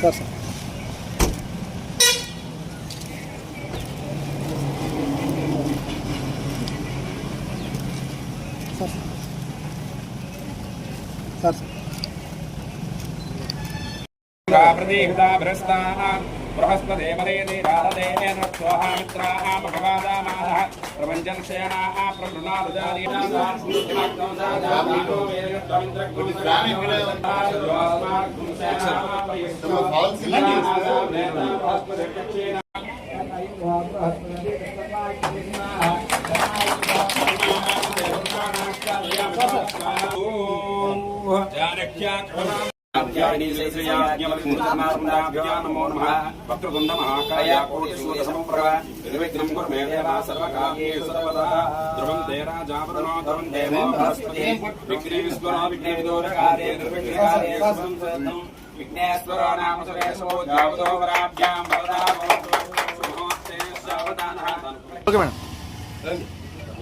Sir sir sir sir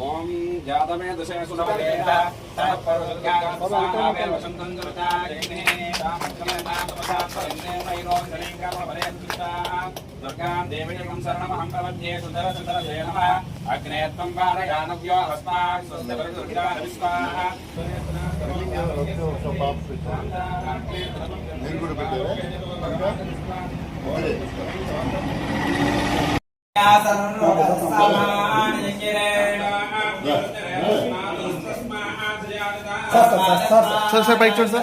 ओम जातमे दशे सुनवते दुर्गां देवीं शरणमहं प्रपद्ये सुन्दरसुन्दरसे नमः अग्ने त्वं पारयानव्यो हस्तात् स्वस्तिर्दुर्गा विश्वाहा सर सर बाइक चढ़ सर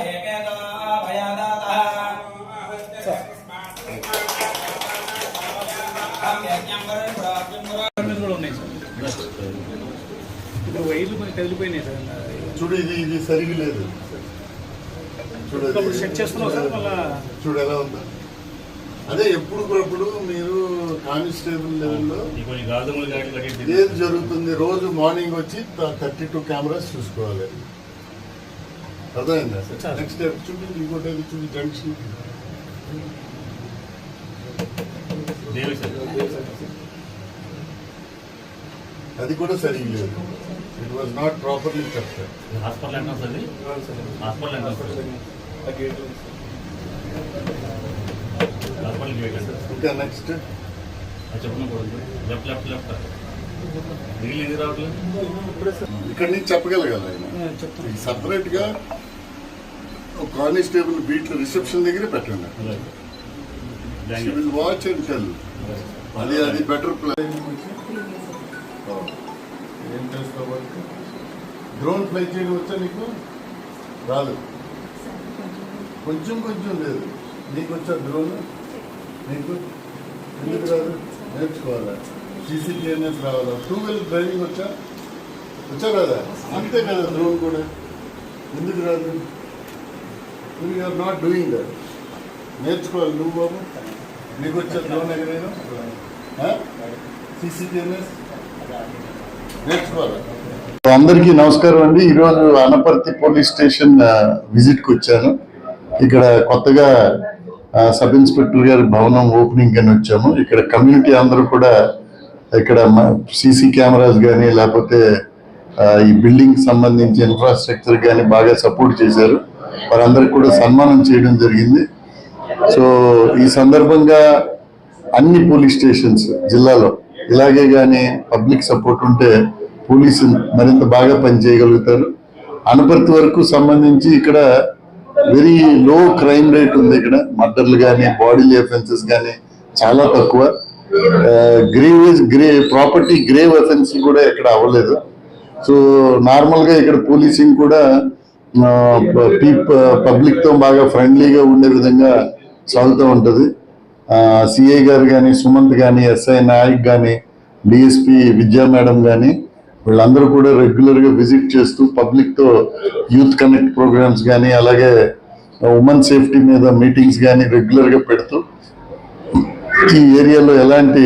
చూడు ఇది సరిగా లేదు చూడు సెట్ చేస్తున్నాం సార్ మళ్ళీ చూడు ఎలా ఉందో అదే ఎప్పుడు మీరు కానిస్టేబుల్ లెవెల్లో ఏది జరుగుతుంది రోజు మార్నింగ్ వచ్చి 32 కెమెరాస్ చూసుకోవాలి అర్థమైందా నెక్స్ట్ స్టెప్ చూడు ఇంకోటి చూడు జంక్షన్ అది కూడా సరిగా లేదు ఇట్ వాజ్ నాట్ ప్రాపర్లీ చెప్తారు ఇంకా నెక్స్ట్ ఇక్కడ నుంచి చెప్పగలగాలి ఆయన సపరేట్ గా కానిస్టేబుల్ బీట్ రిసెప్షన్ దగ్గరే పెట్టండి వాచ్ అండ్ టెల్ అది బెటర్ ప్లాన్ ఏం చేస్తావు డ్రోన్ ఫ్లై చేయడం వచ్చా నీకు రాదు కొంచెం లేదు నీకు వచ్చా డ్రోన్ నీకు ఎందుకు రాదు నేర్చుకోవాలా CCTNS రావాలా 2 వీలర్ డ్రైవింగ్ వచ్చా కదా అంతే కదా డ్రోన్ కూడా ఎందుకు రాదు యూఆర్ నాట్ డూయింగ్ దట్ నేర్చుకోవాలి నువ్వు బాబు నీకు వచ్చా డ్రోన్ ఎగరైనా CCTNS నేర్చుకోవాలి. అందరికీ నమస్కారం అండి. ఈరోజు అనపర్తి పోలీస్ స్టేషన్ విజిట్కి వచ్చాను. ఇక్కడ కొత్తగా సబ్ ఇన్స్పెక్టర్ గారి భవనం ఓపెనింగ్ అని వచ్చాము. ఇక్కడ కమ్యూనిటీ అందరూ కూడా ఇక్కడ సీసీ కెమెరాస్ కానీ లేకపోతే ఈ బిల్డింగ్ సంబంధించి ఇన్ఫ్రాస్ట్రక్చర్ కానీ బాగా సపోర్ట్ చేశారు. వారందరికి కూడా సన్మానం చేయడం జరిగింది. సో ఈ సందర్భంగా అన్ని పోలీస్ స్టేషన్స్ జిల్లాలో ఇలాగే కానీ పబ్లిక్ సపోర్ట్ ఉంటే పోలీసు మరింత బాగా పనిచేయగలుగుతారు. అనపర్తి వరకు సంబంధించి ఇక్కడ వెరీ లో క్రైమ్ రేట్ ఉంది. ఇక్కడ మర్డర్లు కానీ బాడీ అఫెన్సెస్ కానీ చాలా తక్కువ. ప్రాపర్టీ గ్రేవ్ అఫెన్స్ కూడా ఇక్కడ అవ్వలేదు. సో నార్మల్గా ఇక్కడ పోలీసింగ్ కూడా పబ్లిక్ తో బాగా ఫ్రెండ్లీగా ఉండే విధంగా సాగుతూ ఉంటుంది. సిఐ గారు కానీ సుమంత్ కానీ ఎస్ఐ నాయక్ కానీ డిఎస్పి విద్యా మేడం కానీ వీళ్ళందరూ కూడా రెగ్యులర్ గా విజిట్ చేస్తూ పబ్లిక్ తో యూత్ కనెక్ట్ ప్రోగ్రామ్స్ కానీ అలాగే ఉమెన్ సేఫ్టీ మీద మీటింగ్స్ కానీ రెగ్యులర్ గా పెడుతూ ఈ ఏరియాలో ఎలాంటి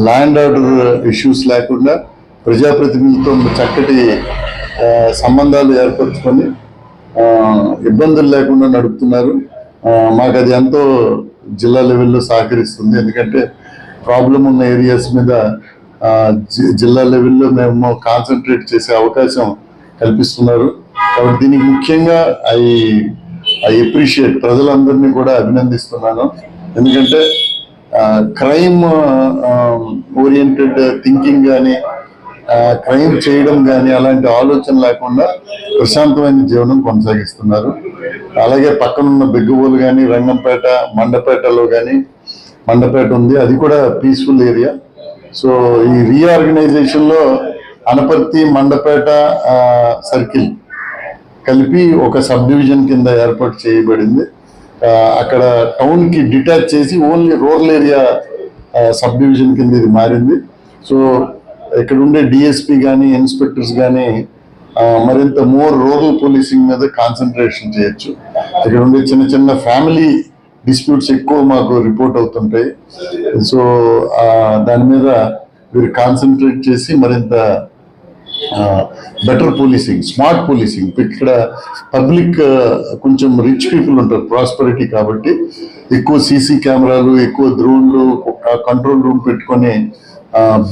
ల్యాండ్ ఆర్డర్ ఇష్యూస్ లేకుండా ప్రజాప్రతినిధులతో చక్కటి సంబంధాలు ఏర్పరచుకొని ఇబ్బందులు లేకుండా నడుపుతున్నారు. మాకు అది ఎంతో జిల్లా లెవెల్లో సహకరిస్తుంది. ఎందుకంటే ప్రాబ్లం ఉన్న ఏరియాస్ మీద జిల్లా లెవెల్లో మేము కాన్సన్ట్రేట్ చేసే అవకాశం కల్పిస్తున్నారు. కాబట్టి దీనికి ముఖ్యంగా ఐ ఐ అప్రిషియేట్, ప్రజలందరినీ కూడా అభినందిస్తున్నాను. ఎందుకంటే క్రైమ్ ఓరియంటెడ్ థింకింగ్ కానీ, క్రైమ్ చేయడం కానీ అలాంటి ఆలోచన లేకుండా ప్రశాంతమైన జీవనం కొనసాగిస్తున్నారు. అలాగే పక్కనున్న బెగ్గుబోలు కానీ, రంగంపేట, మండపేటలో కానీ, మండపేట ఉంది, అది కూడా పీస్ఫుల్ ఏరియా. సో ఈ రీఆర్గనైజేషన్లో అనపర్తి, మండపేట సర్కిల్ కలిపి ఒక సబ్ డివిజన్ కింద ఏర్పాటు చేయబడింది. అక్కడ టౌన్కి డిటాచ్ చేసి only rural area sub division కింద ఇది మారింది. సో ఇక్కడ ఉండే డిఎస్పీ కానీ, ఇన్స్పెక్టర్స్ కానీ మరింత రూరల్ పోలీసింగ్ మీద కాన్సన్ట్రేషన్ చేయొచ్చు. ఇక్కడ ఉండే చిన్న చిన్న ఫ్యామిలీ డిస్ప్యూట్స్ ఎక్కువ మాకు రిపోర్ట్ అవుతుంటాయి. సో దాని మీద వీరు కాన్సన్ట్రేట్ చేసి మరింత బెటర్ పోలీసింగ్, స్మార్ట్ పోలీసింగ్. ఇక్కడ పబ్లిక్ కొంచెం రిచ్ పీపుల్ ఉంటారు, ప్రాస్పరిటీ కాబట్టి ఎక్కువ సీసీ కెమెరాలు, ఎక్కువ డ్రోన్లు, కంట్రోల్ రూమ్ పెట్టుకొని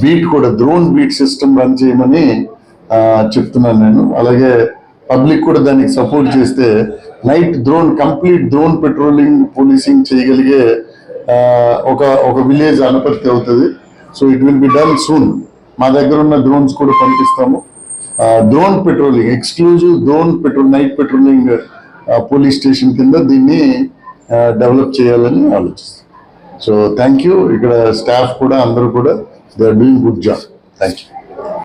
బీట్ కూడా డ్రోన్ బీట్ సిస్టమ్ రన్ చేయమని చెప్తున్నాను నేను. అలాగే పబ్లిక్ కూడా దానికి సపోర్ట్ చేస్తే night complete drone patrolling, policing చేయగలిగే ఒక విలేజ్ అనపర్తి అవుతుంది. So it will be done soon. మా దగ్గర ఉన్న డ్రోన్స్ కూడా పంపిస్తాము. Drone patrolling, exclusive drone night patrolling police station కింద దీన్ని డెవలప్ చేయాలని ఆలోచిస్తాం. So thank you. ఇక్కడ స్టాఫ్ కూడా అందరూ కూడా they are doing good job. Thank you.